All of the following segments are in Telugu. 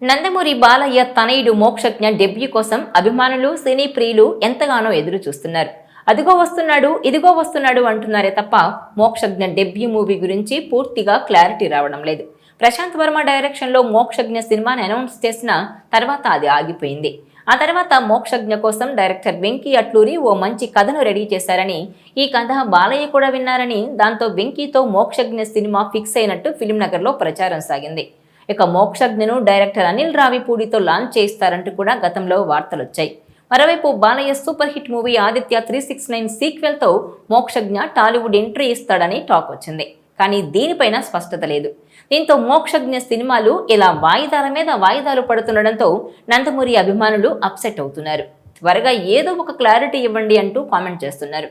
నందమూరి బాలయ్య తనయుడు మోక్షజ్ఞ డెబ్యూ కోసం అభిమానులు సినీ ప్రియులు ఎంతగానో ఎదురు చూస్తున్నారు. అదిగో వస్తున్నాడు ఇదిగో వస్తున్నాడు అంటున్నారే తప్ప మోక్షజ్ఞ డెబ్యూ మూవీ గురించి పూర్తిగా క్లారిటీ రావడం లేదు. ప్రశాంత్ వర్మ డైరెక్షన్ లో మోక్షజ్ఞ సినిమాని అనౌన్స్ చేసిన తర్వాత అది ఆగిపోయింది. ఆ తర్వాత మోక్షజ్ఞ కోసం డైరెక్టర్ వెంకీ అట్లూరి ఓ మంచి కథను రెడీ చేశారని, ఈ కథ బాలయ్య కూడా విన్నారని, దాంతో వెంకీతో మోక్షజ్ఞ సినిమా ఫిక్స్ అయినట్టు ఫిల్మ్ నగర్ లో ప్రచారం సాగింది. ఇక మోక్షజ్ఞను డైరెక్టర్ అనిల్ రావిపూడితో లాంచ్ చేయిస్తారంటూ కూడా గతంలో వార్తలొచ్చాయి. మరోవైపు Balayya super hit movie Aditya 369 sequel తో మోక్షజ్ఞ టాలీవుడ్ ఎంట్రీ ఇస్తాడని టాక్ వచ్చింది. కానీ దీనిపైన స్పష్టత లేదు. దీంతో మోక్షజ్ఞ సినిమాలు ఇలా వాయిదాల మీద వాయిదాలు పడుతుండడంతో నందమూరి అభిమానులు అప్సెట్ అవుతున్నారు. త్వరగా ఏదో ఒక క్లారిటీ ఇవ్వండి అంటూ కామెంట్ చేస్తున్నారు.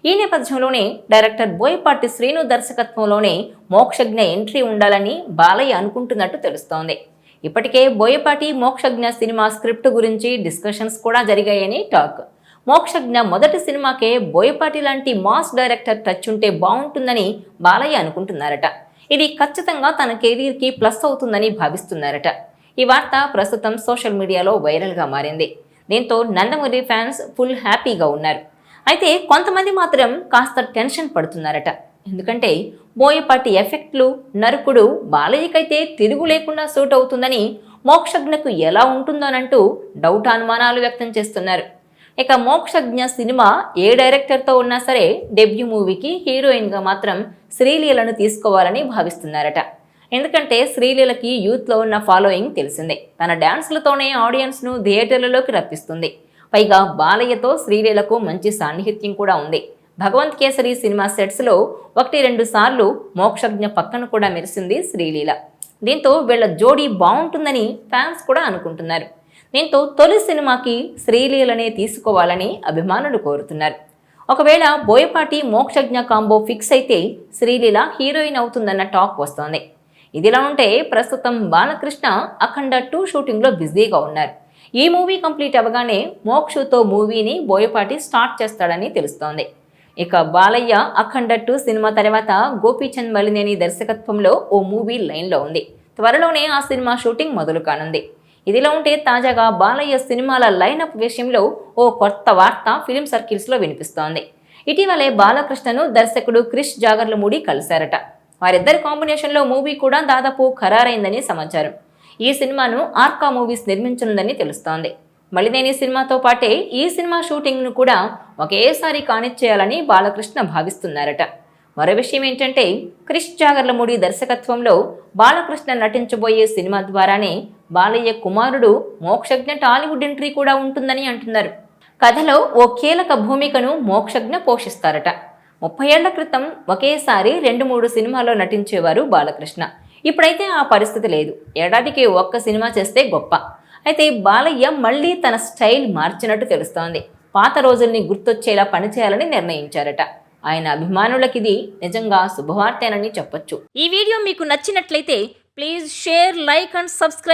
ఈ నేపథ్యంలోనే డైరెక్టర్ బోయపాటి శ్రీను దర్శకత్వంలోనే మోక్షజ్ఞ ఎంట్రీ ఉండాలని బాలయ్య అనుకుంటున్నట్టు తెలుస్తోంది. ఇప్పటికే బోయపాటి మోక్షజ్ఞ సినిమా స్క్రిప్ట్ గురించి డిస్కషన్స్ కూడా జరిగాయని టాక్. మోక్షజ్ఞ మొదటి సినిమాకే బోయపాటి లాంటి మాస్ డైరెక్టర్ టచ్ ఉంటే బాగుంటుందని బాలయ్య అనుకుంటున్నారట. ఇది ఖచ్చితంగా తన కెరీర్కి ప్లస్ అవుతుందని భావిస్తున్నారట. ఈ వార్త ప్రస్తుతం సోషల్ మీడియాలో వైరల్గా మారింది. దీంతో నందమూరి ఫ్యాన్స్ ఫుల్ హ్యాపీగా ఉన్నారు. అయితే కొంతమంది మాత్రం కాస్త టెన్షన్ పడుతున్నారట. ఎందుకంటే బోయపాటి ఎఫెక్ట్లు, నరుకుడు బాలయ్యకైతే తిరుగు లేకుండా సూట్ అవుతుందని, మోక్షజ్ఞకు ఎలా ఉంటుందోనంటూ డౌట్ అనుమానాలు వ్యక్తం చేస్తున్నారు. ఇక మోక్షజ్ఞ సినిమా ఏ డైరెక్టర్తో ఉన్నా సరే డెబ్యూ మూవీకి హీరోయిన్గా మాత్రం శ్రీలీలను తీసుకోవాలని భావిస్తున్నారట. ఎందుకంటే శ్రీలీలకి యూత్లో ఉన్న ఫాలోయింగ్ తెలిసిందే. తన డ్యాన్స్లతోనే ఆడియన్స్ను థియేటర్లలోకి రప్పిస్తుంది. పైగా బాలయ్యతో శ్రీలీలకు మంచి సాన్నిహిత్యం కూడా ఉంది. భగవంత్ కేసరి సినిమా సెట్స్లో 1-2 సార్లు మోక్షజ్ఞ పక్కన కూడా మెరిసింది శ్రీలీల. దీంతో వీళ్ళ జోడీ బాగుంటుందని ఫ్యాన్స్ కూడా అనుకుంటున్నారు. దీంతో తొలి సినిమాకి శ్రీలీలనే తీసుకోవాలని అభిమానులు కోరుతున్నారు. ఒకవేళ బోయపాటి మోక్షజ్ఞ కాంబో ఫిక్స్ అయితే శ్రీలీల హీరోయిన్ అవుతుందన్న టాక్ వస్తోంది. ఇదిలా ఉంటే ప్రస్తుతం బాలకృష్ణ అఖండ 2 షూటింగ్లో బిజీగా ఉన్నారు. ఈ మూవీ కంప్లీట్ అవ్వగానే మోక్షుతో మూవీని బోయపాటి స్టార్ట్ చేస్తాడని తెలుస్తోంది. ఇక బాలయ్య అఖండ 2 సినిమా తర్వాత గోపీచంద్ మలినేని దర్శకత్వంలో ఓ మూవీ లైన్లో ఉంది. త్వరలోనే ఆ సినిమా షూటింగ్ మొదలు కానుంది. ఇదిలా ఉంటే తాజాగా బాలయ్య సినిమాల లైనప్ విషయంలో ఓ కొత్త వార్త ఫిలిం సర్కిల్స్లో వినిపిస్తోంది. ఇటీవలే బాలకృష్ణను దర్శకుడు క్రిష్ జాగర్లమూడి కలిశారట. వారిద్దరి కాంబినేషన్లో మూవీ కూడా దాదాపు ఖరారైందని సమాచారం. ఈ సినిమాను ఆర్కా మూవీస్ నిర్మించనుందని తెలుస్తోంది. మలినేని సినిమాతో పాటే ఈ సినిమా షూటింగ్ను కూడా ఒకేసారి కానిచ్చేయాలని బాలకృష్ణ భావిస్తున్నారట. మరో విషయం ఏంటంటే క్రిష్ జాగర్లమూడి దర్శకత్వంలో బాలకృష్ణ నటించబోయే సినిమా ద్వారానే బాలయ్య కుమారుడు మోక్షజ్ఞ టాలీవుడ్ ఎంట్రీ కూడా ఉంటుందని అంటున్నారు. కథలో ఓ కీలక భూమికను మోక్షజ్ఞ పోషిస్తారట. 30 ఏళ్ల క్రితం ఒకేసారి 2-3 సినిమాల్లో నటించేవారు బాలకృష్ణ. ఇప్పుడైతే ఆ పరిస్థితి లేదు. ఏడాదికి 1 సినిమా చేస్తే గొప్ప. అయితే బాలయ్య మళ్ళీ తన స్టైల్ మార్చినట్టు తెలుస్తోంది. పాత రోజుల్ని గుర్తొచ్చేలా పనిచేయాలని నిర్ణయించారట. ఆయన అభిమానులకి ఇది నిజంగా శుభవార్తేనని చెప్పొచ్చు. ఈ వీడియో మీకు నచ్చినట్లయితే please share, like and subscribe.